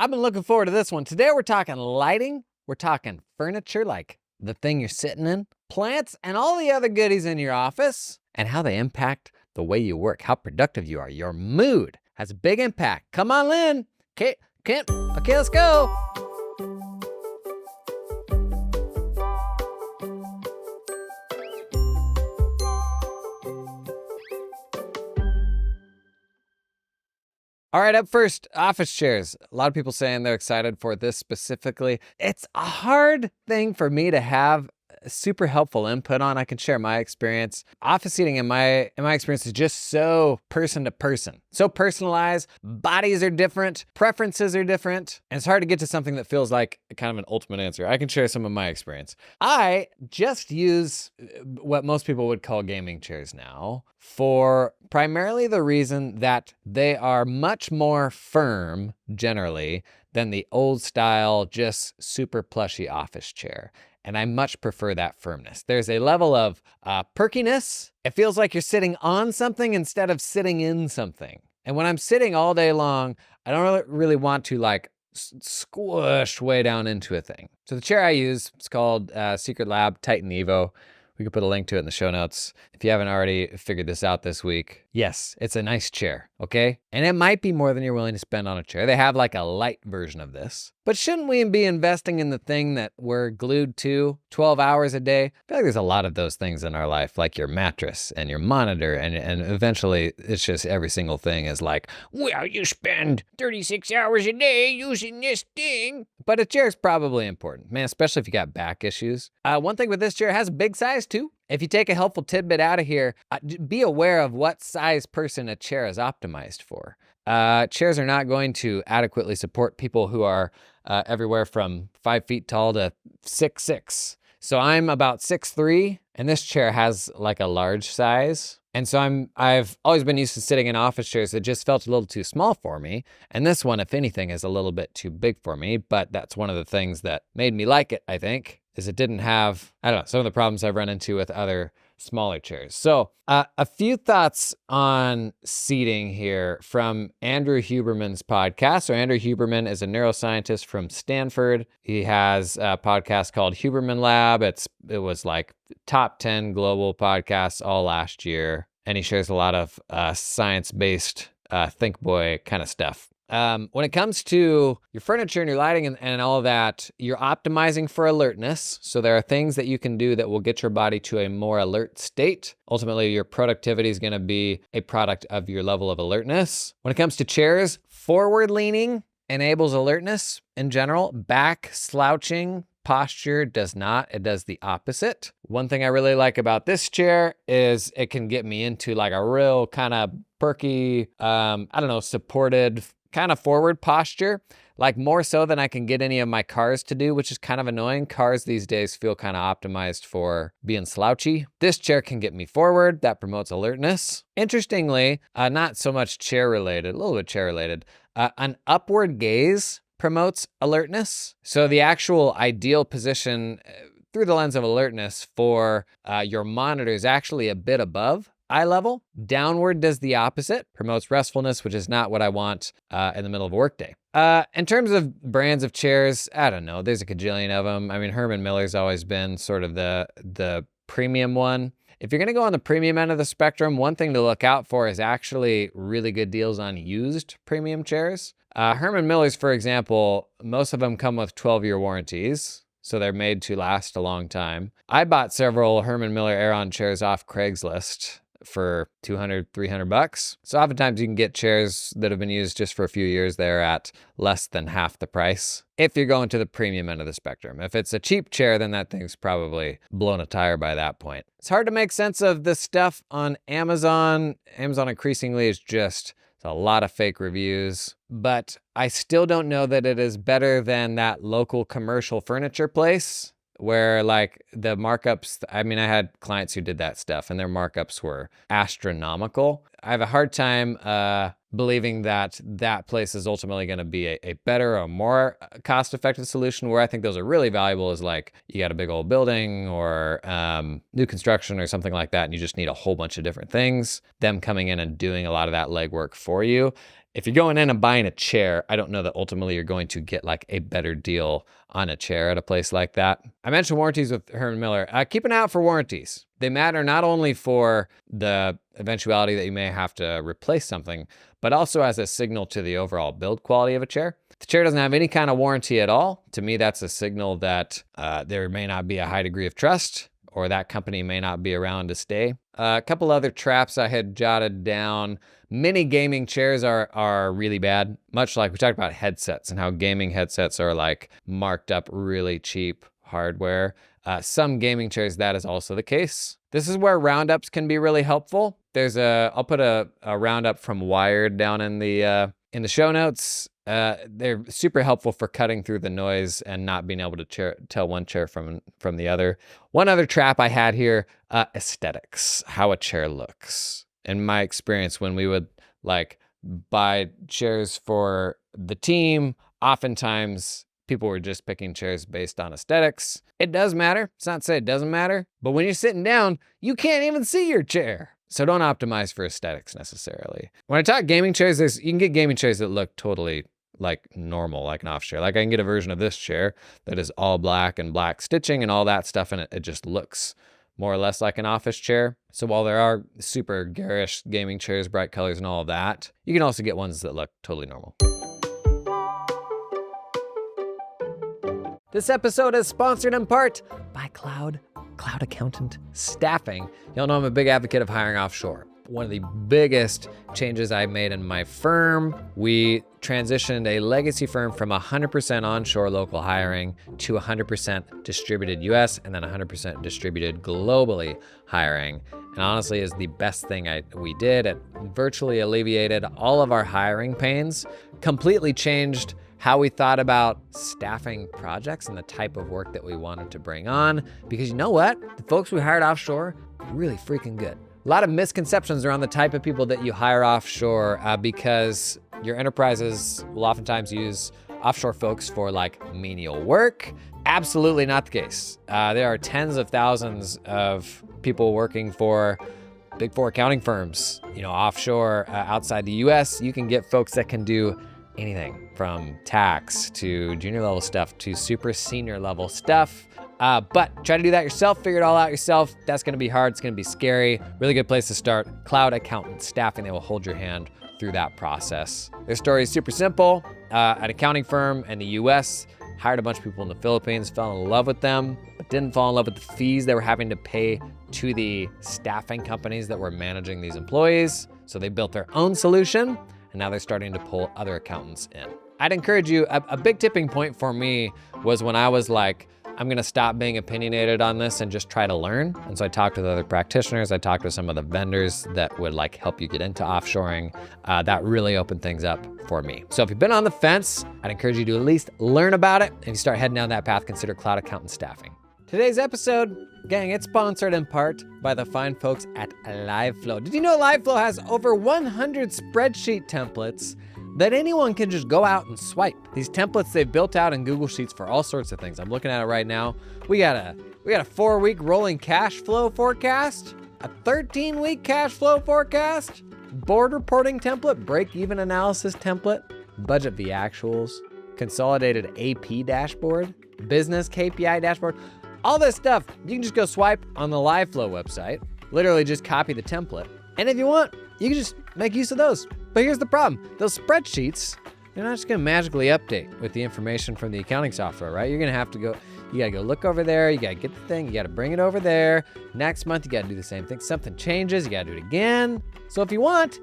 I've been looking forward to this one. Today we're talking lighting, we're talking furniture like the thing you're sitting in, plants, and all the other goodies in your office, and how they impact the way you work, how productive you are. Your mood has a big impact. Come on, Lynn. Okay, let's go. All right, up first, office chairs. A lot of people saying they're excited for this specifically. It's a hard thing for me to have super helpful input on. I can share my experience. Office seating in my experience is just so person to person, so personalized. Bodies are different, preferences are different, and it's hard to get to something that feels like kind of an ultimate answer. I can share some of my experience. I just use what most people would call gaming chairs now for primarily the reason that they are much more firm generally than the old style, just super plushy office chair. And I much prefer that firmness. There's a level of perkiness. It feels like you're sitting on something instead of sitting in something. And when I'm sitting all day long, I don't really want to like squish way down into a thing. So the chair I use is called Secret Lab Titan Evo. We could put a link to it in the show notes if you haven't already figured this out this week. Yes, it's a nice chair, okay? And it might be more than you're willing to spend on a chair. They have like a light version of this. But shouldn't we be investing in the thing that we're glued to 12 hours a day? I feel like there's a lot of those things in our life, like your mattress and your monitor, and eventually it's just every single thing is like, well, you spend 36 hours a day using this thing. But a chair is probably important, man, especially if you got back issues. One thing with this chair, it has a big size too. If you take a helpful tidbit out of here, be aware of what size person a chair is optimized for. Chairs are not going to adequately support people who are everywhere from 5 feet tall to 6'6". So I'm about 6'3", and this chair has like a large size. And so I've always been used to sitting in office chairs that just felt a little too small for me. And this one, if anything, is a little bit too big for me. But that's one of the things that made me like it, I think, is it didn't have, I don't know, some of the problems I've run into with other smaller chairs. So a few thoughts on seating here from Andrew Huberman's podcast. So Andrew Huberman is a neuroscientist from Stanford. He has a podcast called Huberman Lab. It was like top 10 global podcasts all last year. And he shares a lot of science-based think boy kind of stuff. When it comes to your furniture and your lighting and all of that, you're optimizing for alertness. So there are things that you can do that will get your body to a more alert state. Ultimately, your productivity is going to be a product of your level of alertness. When it comes to chairs, forward leaning enables alertness in general. Back slouching posture does not. It does the opposite. One thing I really like about this chair is it can get me into like a real kind of perky, supported kind of forward posture, like more so than I can get any of my cars to do, which is kind of annoying. Cars these days feel kind of optimized for being slouchy. This chair can get me forward. That promotes alertness. Interestingly, not so much chair related, a little bit chair related, an upward gaze promotes alertness. So the actual ideal position through the lens of alertness for your monitor is actually a bit above eye level. Downward does the opposite, promotes restfulness, which is not what I want in the middle of a workday. In terms of brands of chairs, I don't know. There's a cajillion of them. I mean, Herman Miller's always been sort of the premium one. If you're going to go on the premium end of the spectrum, one thing to look out for is actually really good deals on used premium chairs. Herman Miller's, for example, most of them come with 12-year warranties. So they're made to last a long time. I bought several Herman Miller Aeron chairs off Craigslist for $200, $300. So oftentimes you can get chairs that have been used just for a few years there at less than half the price if you're going to the premium end of the spectrum. If it's a cheap chair, then that thing's probably blown a tire by that point. It's hard to make sense of this stuff on Amazon. Amazon increasingly is just a lot of fake reviews, but I still don't know that it is better than that local commercial furniture place where like the markups, I mean, I had clients who did that stuff and their markups were astronomical. I have a hard time believing that that place is ultimately going to be a better or more cost-effective solution. Where I think those are really valuable is like you got a big old building or new construction or something like that, and you just need a whole bunch of different things. Them coming in and doing a lot of that legwork for you if you're going in and buying a chair, I don't know that ultimately you're going to get like a better deal on a chair at a place like that. I mentioned warranties with Herman Miller. Keep an eye out for warranties. They matter not only for the eventuality that you may have to replace something, but also as a signal to the overall build quality of a chair. If the chair doesn't have any kind of warranty at all, to me, that's a signal that there may not be a high degree of trust, or that company may not be around to stay. A couple other traps I had jotted down. Many gaming chairs are really bad, much like we talked about headsets and how gaming headsets are like marked up really cheap hardware. Some gaming chairs, that is also the case. This is where roundups can be really helpful. I'll put a roundup from Wired down in the show notes. They're super helpful for cutting through the noise and not being able to tell one chair from the other. One other trap I had here, aesthetics, how a chair looks. In my experience, when we would like buy chairs for the team, oftentimes people were just picking chairs based on aesthetics. It does matter. It's not to say it doesn't matter, but when you're sitting down, you can't even see your chair. So don't optimize for aesthetics necessarily. When I talk gaming chairs, you can get gaming chairs that look totally like normal, like an office chair. Like I can get a version of this chair that is all black and black stitching and all that stuff, and it just looks more or less like an office chair. So while there are super garish gaming chairs, bright colors and all of that, you can also get ones that look totally normal. This episode is sponsored in part by Cloud Accountant Staffing. Y'all know I'm a big advocate of hiring offshore. One of the biggest changes I made in my firm, we transitioned a legacy firm from 100% onshore local hiring to 100% distributed US and then 100% distributed globally hiring. And honestly is the best thing we did. It virtually alleviated all of our hiring pains, completely changed how we thought about staffing projects and the type of work that we wanted to bring on. Because you know what? The folks we hired offshore, really freaking good. A lot of misconceptions around the type of people that you hire offshore because your enterprises will oftentimes use offshore folks for like menial work. Absolutely not the case. There are tens of thousands of people working for Big Four accounting firms, offshore outside the US. You can get folks that can do anything from tax to junior level stuff to super senior level stuff. But try to do that yourself, figure it all out yourself. That's gonna be hard, it's gonna be scary. Really good place to start, Cloud Accountant Staffing. They will hold your hand through that process. Their story is super simple. An accounting firm in the US hired a bunch of people in the Philippines, fell in love with them, but didn't fall in love with the fees they were having to pay to the staffing companies that were managing these employees. So they built their own solution, and now they're starting to pull other accountants in. I'd encourage you, a big tipping point for me was when I was like, I'm gonna stop being opinionated on this and just try to learn. And so I talked with other practitioners, I talked with some of the vendors that would like help you get into offshoring. That really opened things up for me. So if you've been on the fence, I'd encourage you to at least learn about it. And if you start heading down that path, consider Cloud Accountant Staffing. Today's episode, gang, it's sponsored in part by the fine folks at LiveFlow. Did you know LiveFlow has over 100 spreadsheet templates that anyone can just go out and swipe? These templates they've built out in Google Sheets for all sorts of things. I'm looking at it right now. We got a 4-week rolling cash flow forecast, a 13-week cash flow forecast, board reporting template, break-even analysis template, budget the actuals, consolidated AP dashboard, business KPI dashboard. All this stuff, you can just go swipe on the LiveFlow website, literally just copy the template. And if you want, you can just make use of those. But here's the problem. Those spreadsheets, they're not just gonna magically update with the information from the accounting software, right? You're gonna have to go, you gotta go look over there, you gotta get the thing, you gotta bring it over there. Next month, you gotta do the same thing. Something changes, you gotta do it again. So if you want,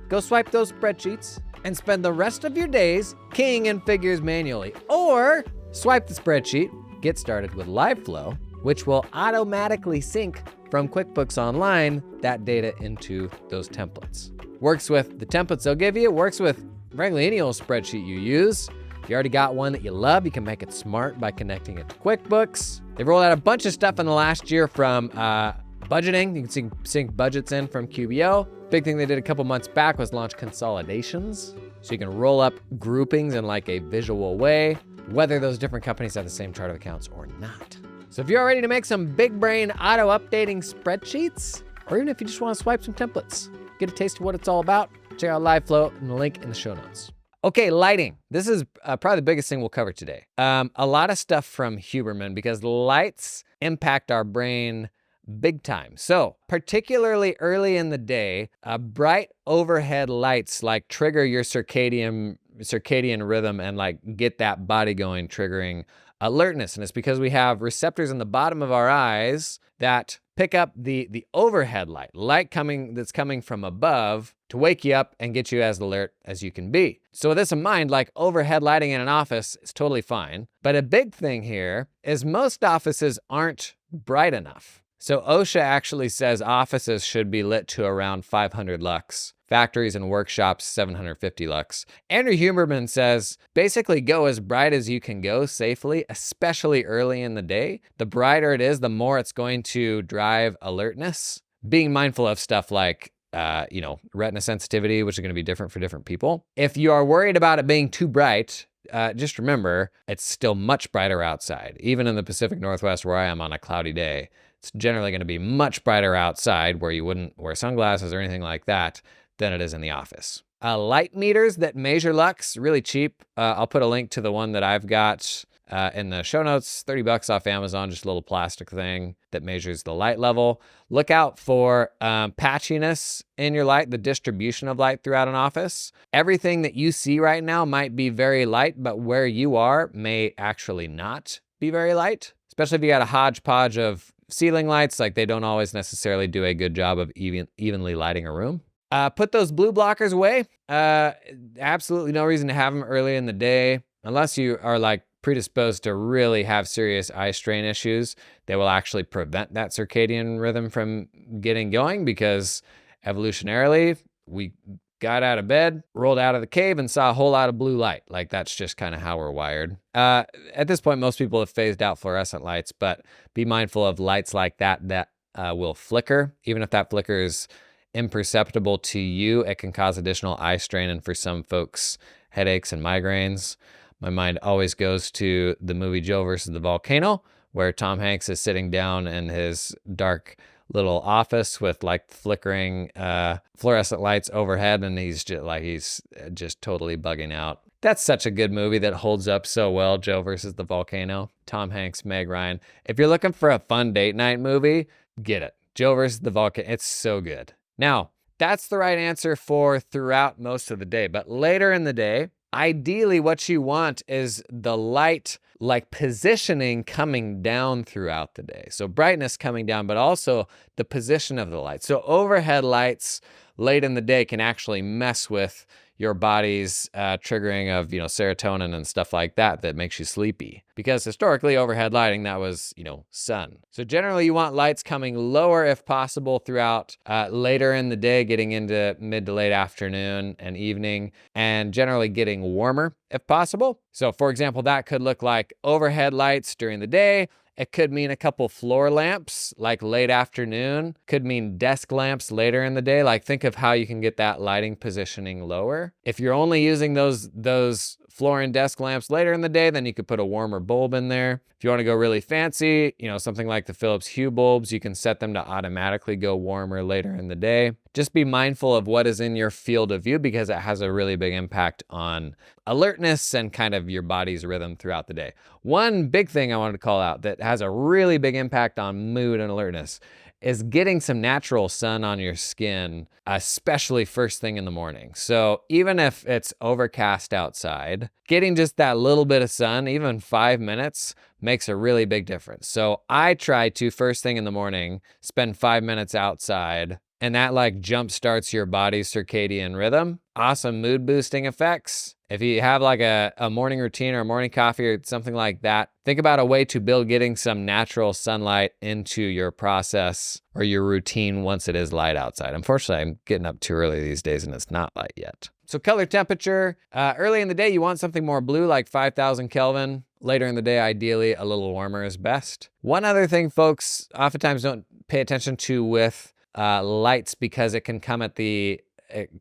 go swipe those spreadsheets and spend the rest of your days keying in figures manually. Or swipe the spreadsheet, get started with LiveFlow, which will automatically sync from QuickBooks Online that data into those templates. Works with the templates they'll give you, works with frankly any old spreadsheet you use. If you already got one that you love, you can make it smart by connecting it to QuickBooks. They've rolled out a bunch of stuff in the last year from budgeting. You can sync budgets in from QBO. Big thing they did a couple months back was launch consolidations. So you can roll up groupings in like a visual way, whether those different companies have the same chart of accounts or not. So if you're ready to make some big brain auto updating spreadsheets, or even if you just want to swipe some templates, get a taste of what it's all about, Check out Live Flow and the link in the show notes. Okay, lighting. This is probably the biggest thing we'll cover today. A lot of stuff from Huberman because lights impact our brain big time. So particularly early in the day, bright overhead lights like trigger your circadian rhythm and like get that body going, triggering alertness. And it's because we have receptors in the bottom of our eyes that pick up the overhead light that's coming from above to wake you up and get you as alert as you can be. So with this in mind, like overhead lighting in an office is totally fine. But a big thing here is most offices aren't bright enough. So OSHA actually says offices should be lit to around 500 lux. Factories and workshops, 750 lux. Andrew Huberman says, basically go as bright as you can go safely, especially early in the day. The brighter it is, the more it's going to drive alertness. Being mindful of stuff like, retina sensitivity, which is going to be different for different people. If you are worried about it being too bright, just remember, it's still much brighter outside. Even in the Pacific Northwest where I am on a cloudy day, it's generally going to be much brighter outside where you wouldn't wear sunglasses or anything like that than it is in the office. Light meters that measure lux, really cheap. I'll put a link to the one that I've got in the show notes, $30 off Amazon, just a little plastic thing that measures the light level. Look out for patchiness in your light, the distribution of light throughout an office. Everything that you see right now might be very light, but where you are may actually not be very light, especially if you got a hodgepodge of ceiling lights, like they don't always necessarily do a good job of evenly lighting a room. Put those blue blockers away. Absolutely no reason to have them early in the day, unless you are like predisposed to really have serious eye strain issues. They will actually prevent that circadian rhythm from getting going because evolutionarily, we got out of bed, rolled out of the cave, and saw a whole lot of blue light. Like that's just kind of how we're wired. At this point, most people have phased out fluorescent lights, but be mindful of lights like that will flicker. Even if that flicker is imperceptible to you, it can cause additional eye strain, and for some folks, headaches and migraines. My mind always goes to the movie Joe versus the Volcano, where Tom Hanks is sitting down in his dark little office with like flickering fluorescent lights overhead, and he's just totally bugging out. That's such a good movie that holds up so well, Joe versus the Volcano. Tom Hanks, Meg Ryan. If you're looking for a fun date night movie, get it. Joe versus the Volcano. It's so good. Now, that's the right answer for throughout most of the day, but later in the day, ideally what you want is the light like positioning coming down throughout the day. So brightness coming down, but also the position of the light. So overhead lights late in the day can actually mess with your body's triggering of, serotonin and stuff like that makes you sleepy. Because historically, overhead lighting, that was, sun. So generally, you want lights coming lower if possible throughout later in the day, getting into mid to late afternoon and evening, and generally getting warmer if possible. So for example, that could look like overhead lights during the day. It could mean a couple floor lamps, like late afternoon. Could mean desk lamps later in the day. Like think of how you can get that lighting positioning lower. If you're only using those floor and desk lamps later in the day, then you could put a warmer bulb in there. If you want to go really fancy, something like the Philips Hue bulbs, you can set them to automatically go warmer later in the day. Just be mindful of what is in your field of view because it has a really big impact on alertness and kind of your body's rhythm throughout the day. One big thing I wanted to call out that has a really big impact on mood and alertness is getting some natural sun on your skin, especially first thing in the morning. So even if it's overcast outside, getting just that little bit of sun, even 5 minutes, makes a really big difference. So I try to, first thing in the morning, spend 5 minutes outside, and that like jump starts your body's circadian rhythm. Awesome mood boosting effects. If you have like a morning routine or a morning coffee or something like that, think about a way to build getting some natural sunlight into your process or your routine once it is light outside. Unfortunately, I'm getting up too early these days and it's not light yet. So color temperature, early in the day, you want something more blue, like 5,000 Kelvin. Later in the day, ideally, a little warmer is best. One other thing folks oftentimes don't pay attention to with lights, because it can come at the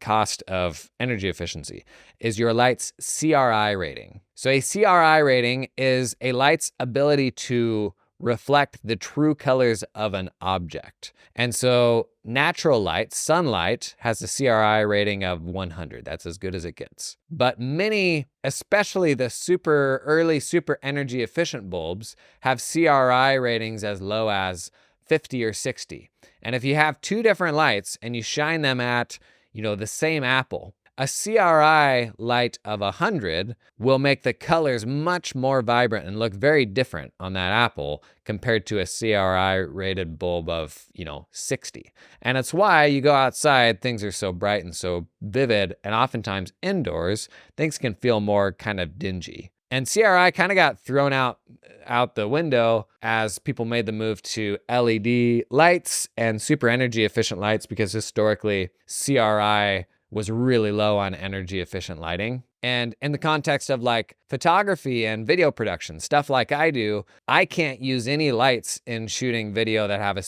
cost of energy efficiency, is your light's CRI rating. So a CRI rating is a light's ability to reflect the true colors of an object. And so natural light, sunlight, has a CRI rating of 100. That's as good as it gets. But many, especially the early super energy efficient bulbs, have CRI ratings as low as 50 or 60. And if you have two different lights and you shine them at, the same apple, a CRI light of 100 will make the colors much more vibrant and look very different on that apple compared to a CRI rated bulb of, 60. And it's why you go outside, things are so bright and so vivid, and oftentimes indoors, things can feel more kind of dingy. And CRI kind of got thrown out the window as people made the move to LED lights and super energy efficient lights, because historically CRI was really low on energy efficient lighting. And in the context of like photography and video production, stuff like I do, I can't use any lights in shooting video that have a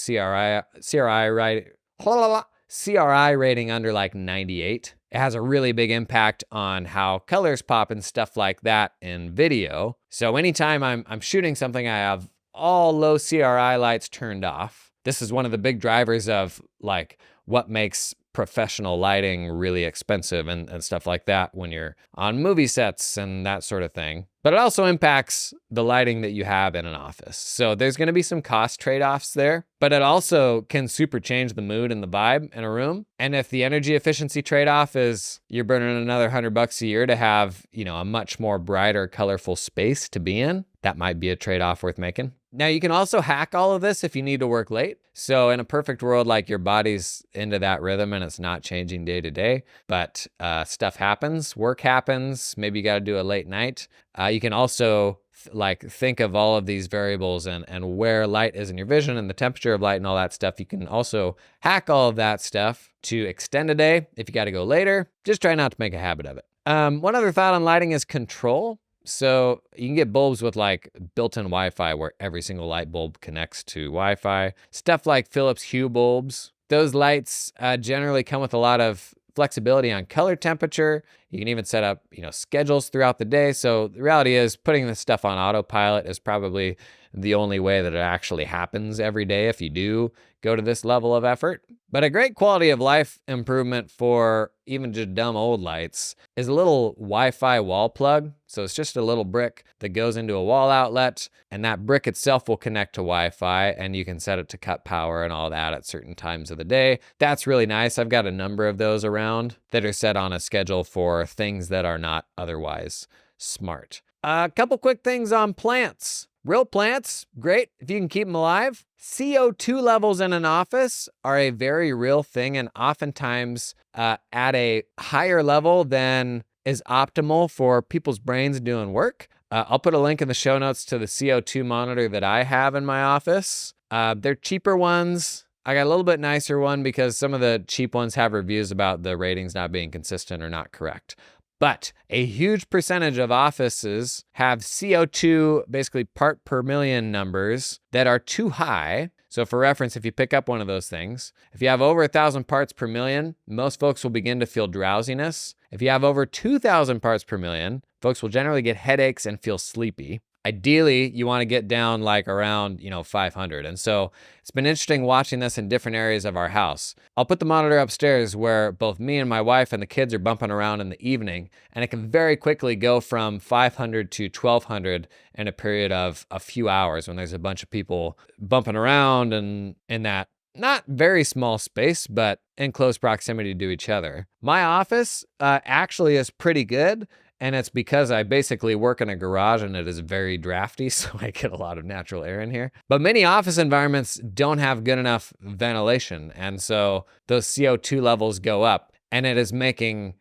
CRI rating under like 98. It has a really big impact on how colors pop and stuff like that in video. So anytime I'm shooting something, I have all low CRI lights turned off. This is one of the big drivers of like what makes professional lighting really expensive and stuff like that when you're on movie sets and that sort of thing. But it also impacts the lighting that you have in an office. So there's going to be some cost trade-offs there, but it also can super change the mood and the vibe in a room. And if the energy efficiency trade-off is you're burning another $100 a year to have, a much more brighter, colorful space to be in, that might be a trade-off worth making. Now, you can also hack all of this if you need to work late. So in a perfect world, like your body's into that rhythm and it's not changing day to day, but stuff happens, work happens, maybe you got to do a late night. You can also think of all of these variables and where light is in your vision and the temperature of light and all that stuff. You can also hack all of that stuff to extend a day if you got to go later. Just try not to make a habit of it. One other thought on lighting is control. So you can get bulbs with like built-in Wi-Fi where every single light bulb connects to Wi-Fi. Stuff like Philips Hue bulbs. Those lights generally come with a lot of flexibility on color temperature. You can even set up, schedules throughout the day. So the reality is putting this stuff on autopilot is probably the only way that it actually happens every day if you do go to this level of effort. But a great quality of life improvement for even just dumb old lights is a little Wi-Fi wall plug. So it's just a little brick that goes into a wall outlet, and that brick itself will connect to Wi-Fi, and you can set it to cut power and all that at certain times of the day. That's really nice. I've got a number of those around that are set on a schedule for things that are not otherwise smart. A couple quick things on plants. Real plants, great if you can keep them alive. CO2 levels in an office are a very real thing, and oftentimes at a higher level than is optimal for people's brains doing work. I'll put a link in the show notes to the CO2 monitor that I have in my office. They're cheaper ones. I got a little bit nicer one because some of the cheap ones have reviews about the ratings not being consistent or not correct. But a huge percentage of offices have CO2, basically part per million numbers that are too high. So for reference, if you pick up one of those things, if you have over 1,000 parts per million, most folks will begin to feel drowsiness. If you have over 2,000 parts per million, folks will generally get headaches and feel sleepy. Ideally, you want to get down like around, 500. And so it's been interesting watching this in different areas of our house. I'll put the monitor upstairs where both me and my wife and the kids are bumping around in the evening, and it can very quickly go from 500 to 1,200 in a period of a few hours when there's a bunch of people bumping around and in that not very small space, but in close proximity to each other. My office actually is pretty good. And it's because I basically work in a garage and it is very drafty, so I get a lot of natural air in here. But many office environments don't have good enough ventilation, and so those CO2 levels go up, and it is making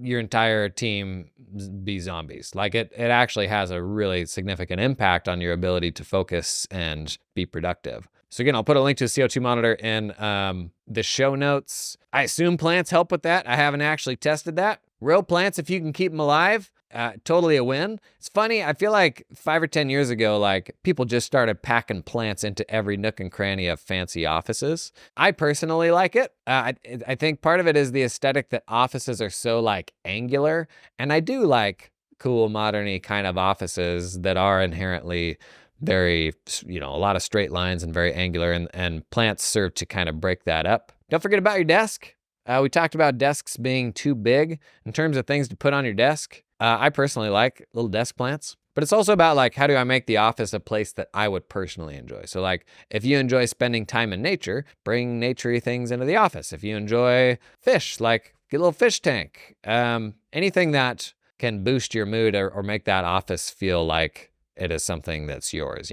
your entire team be zombies. Like it actually has a really significant impact on your ability to focus and be productive. So again, I'll put a link to the CO2 monitor in the show notes. I assume plants help with that. I haven't actually tested that. Real plants, if you can keep them alive, totally a win. It's funny, I feel like 5 or 10 years ago, like people just started packing plants into every nook and cranny of fancy offices. I personally like it. I think part of it is the aesthetic that offices are so like angular, and I do like cool, modern-y kind of offices that are inherently very, a lot of straight lines and very angular, and plants serve to kind of break that up. Don't forget about your desk. We talked about desks being too big in terms of things to put on your desk. I personally like little desk plants, but it's also about like, how do I make the office a place that I would personally enjoy? So like, if you enjoy spending time in nature, bring naturey things into the office. If you enjoy fish, like get a little fish tank. Anything that can boost your mood or make that office feel like it is something that's yours,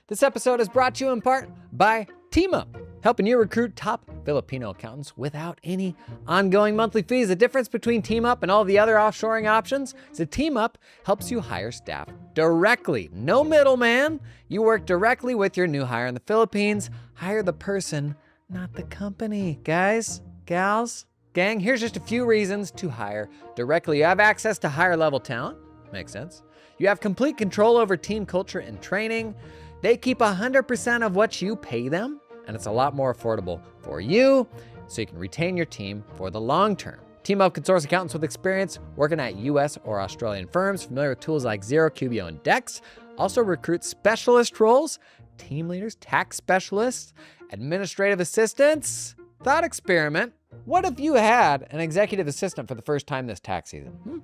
This episode is brought to you in part by TeamUp, helping you recruit top Filipino accountants without any ongoing monthly fees. The difference between TeamUp and all the other offshoring options is that TeamUp helps you hire staff directly. No middleman. You work directly with your new hire in the Philippines. Hire the person, not the company. Guys, gals, gang, here's just a few reasons to hire directly. You have access to higher level talent. Makes sense. You have complete control over team culture and training. They keep 100% of what you pay them, and it's a lot more affordable for you, so you can retain your team for the long term. TeamUp can source accountants with experience working at US or Australian firms, familiar with tools like Xero, Cubio, and Dex. Also recruit specialist roles, team leaders, tax specialists, administrative assistants. Thought experiment. What if you had an executive assistant for the first time this tax season?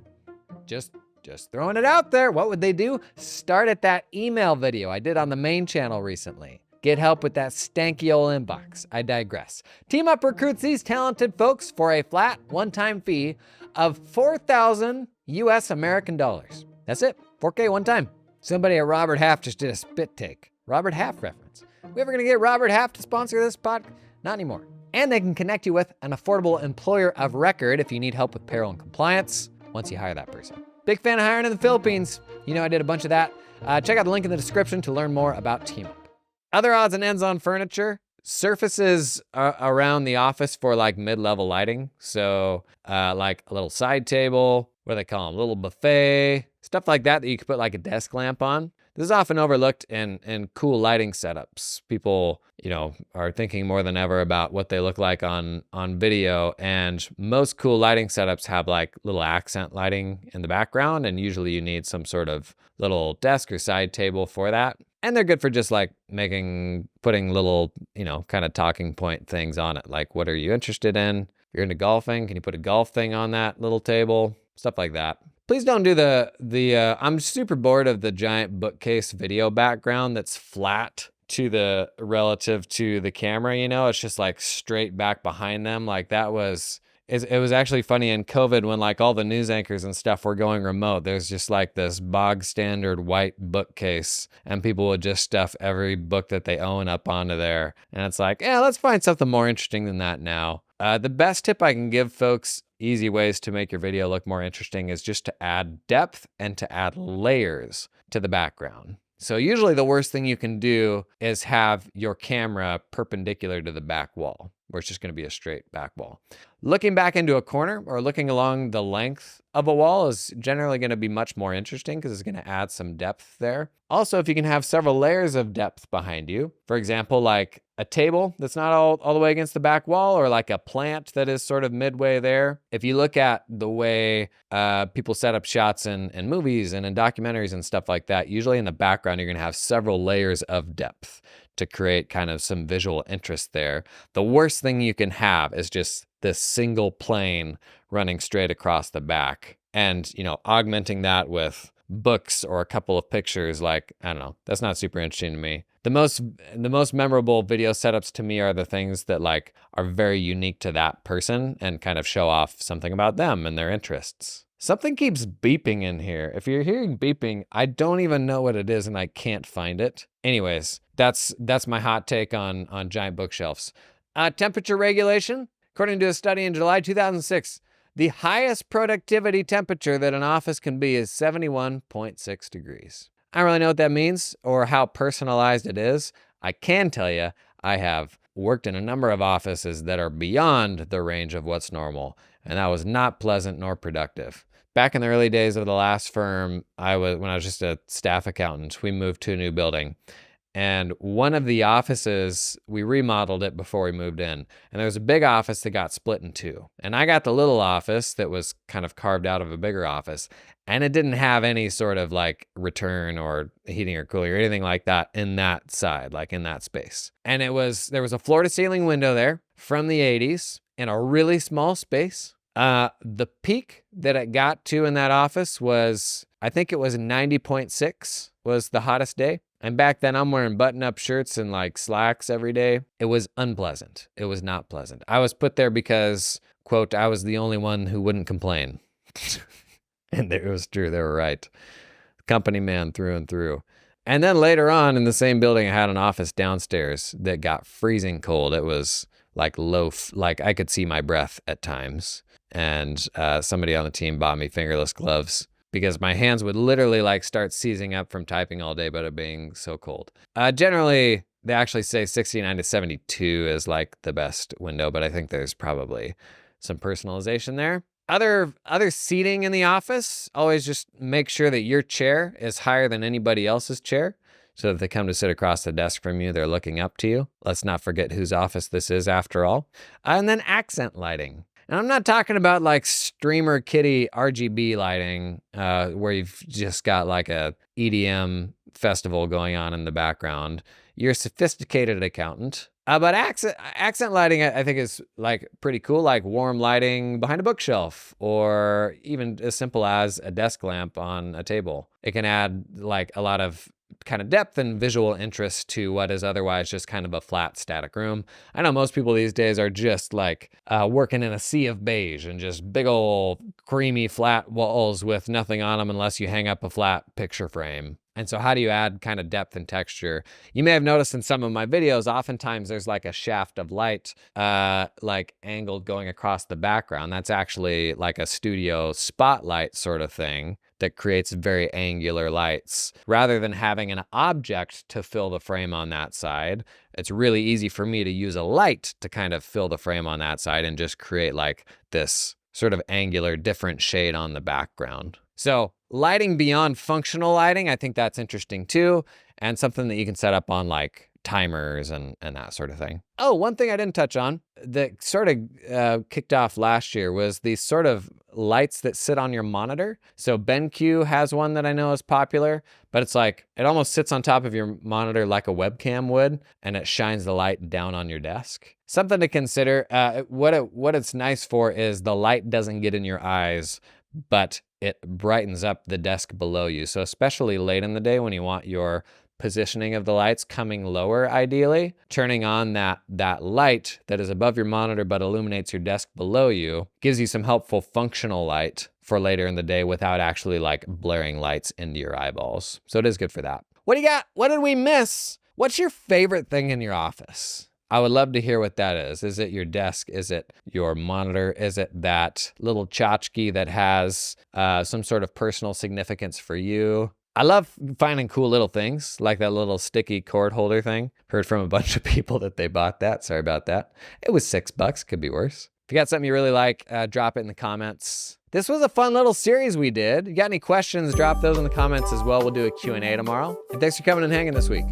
Just throwing it out there. What would they do? Start at that email video I did on the main channel recently. Get help with that stanky old inbox. I digress. TeamUp recruits these talented folks for a flat one-time fee of $4,000 US American dollars. That's it, 4K one time. Somebody at Robert Half just did a spit take. Robert Half reference. We ever gonna get Robert Half to sponsor this podcast? Not anymore. And they can connect you with an affordable employer of record if you need help with payroll and compliance once you hire that person. Big fan of hiring in the Philippines. I did a bunch of that. Check out the link in the description to learn more about TeamUp. Other odds and ends on furniture. Surfaces around the office for like mid-level lighting. So like a little side table, what do they call them? A little buffet, stuff like that you could put like a desk lamp on. This is often overlooked in cool lighting setups. People, are thinking more than ever about what they look like on video, and most cool lighting setups have like little accent lighting in the background, and usually you need some sort of little desk or side table for that. And they're good for just like putting little, kind of talking point things on it. Like, what are you interested in? If you're into golfing, can you put a golf thing on that little table? Stuff like that. Please don't do the I'm super bored of the giant bookcase video background that's flat relative to the camera, It's just like straight back behind them. Like it was actually funny in COVID when like all the news anchors and stuff were going remote. There's just like this bog standard white bookcase, and people would just stuff every book that they own up onto there. And it's like, let's find something more interesting than that now. The best tip I can give folks, easy ways to make your video look more interesting, is just to add depth and to add layers to the background. So usually the worst thing you can do is have your camera perpendicular to the back wall, where it's just going to be a straight back wall. Looking back into a corner or looking along the length of a wall is generally going to be much more interesting because it's going to add some depth there. Also, if you can have several layers of depth behind you, for example, like a table that's not all the way against the back wall, or like a plant that is sort of midway there. If you look at the way people set up shots in movies and in documentaries and stuff like that, usually in the background, you're going to have several layers of depth to create kind of some visual interest there. The worst thing you can have is just this single plane running straight across the back, and augmenting that with books or a couple of pictures. Like, I don't know, that's not super interesting to me. The most memorable video setups to me are the things that like are very unique to that person and kind of show off something about them and their interests. Something keeps beeping in here. If you're hearing beeping, I don't even know what it is and I can't find it. Anyways, that's my hot take on giant bookshelves. Temperature regulation. According to a study in July 2006, the highest productivity temperature that an office can be is 71.6 degrees. I don't really know what that means or how personalized it is. I can tell you, I have worked in a number of offices that are beyond the range of what's normal, and that was not pleasant nor productive. Back in the early days of the last firm, when I was just a staff accountant, we moved to a new building, And one of the offices, we remodeled it before we moved in. And there was a big office that got split in two. And I got the little office that was kind of carved out of a bigger office. And it didn't have any sort of like return or heating or cooling or anything like that in that side, like in that space. And there was a floor to ceiling window there from the 80s in a really small space. The peak that it got to in that office was, I think it was 90.6 was the hottest day. And back then I'm wearing button-up shirts and like slacks every day. It was unpleasant. It was not pleasant. I was put there because, quote, I was the only one who wouldn't complain. And it was true. They were right. Company man through and through. And then later on in the same building, I had an office downstairs that got freezing cold. It was like like I could see my breath at times. And somebody on the team bought me fingerless gloves because my hands would literally like start seizing up from typing all day, but it being so cold. Generally, they actually say 69 to 72 is like the best window, but I think there's probably some personalization there. Other seating in the office, always just make sure that your chair is higher than anybody else's chair. So if they come to sit across the desk from you, they're looking up to you. Let's not forget whose office this is after all. And then accent lighting. And I'm not talking about like streamer kitty RGB lighting, where you've just got like a EDM festival going on in the background. You're a sophisticated accountant. But accent lighting, I think, is like pretty cool, like warm lighting behind a bookshelf, or even as simple as a desk lamp on a table. It can add like a lot of kind of depth and visual interest to what is otherwise just kind of a flat, static room. I know most people these days are just like working in a sea of beige and just big old creamy flat walls with nothing on them unless you hang up a flat picture frame. And so how do you add kind of depth and texture? You may have noticed in some of my videos, oftentimes there's like a shaft of light like angled going across the background. That's actually like a studio spotlight sort of thing that creates very angular lights. Rather than having an object to fill the frame on that side, it's really easy for me to use a light to kind of fill the frame on that side and just create like this sort of angular different shade on the background. So lighting beyond functional lighting, I think that's interesting too, and something that you can set up on like timers and that sort of thing. Oh, one thing I didn't touch on that sort of kicked off last year was these sort of lights that sit on your monitor. So BenQ has one that I know is popular, but it's like, it almost sits on top of your monitor like a webcam would, and it shines the light down on your desk. Something to consider. What it's nice for is the light doesn't get in your eyes, but it brightens up the desk below you. So especially late in the day when you want your positioning of the lights coming lower, ideally, turning on that light that is above your monitor but illuminates your desk below you gives you some helpful functional light for later in the day without actually like blaring lights into your eyeballs. So it is good for that. What do you got? What did we miss? What's your favorite thing in your office? I would love to hear what that is. Is it your desk? Is it your monitor? Is it that little tchotchke that has some sort of personal significance for you? I love finding cool little things, like that little sticky cord holder thing. Heard from a bunch of people that they bought that. Sorry about that. It was $6, could be worse. If you got something you really like, drop it in the comments. This was a fun little series we did. You got any questions, drop those in the comments as well. We'll do a Q&A tomorrow. And thanks for coming and hanging this week.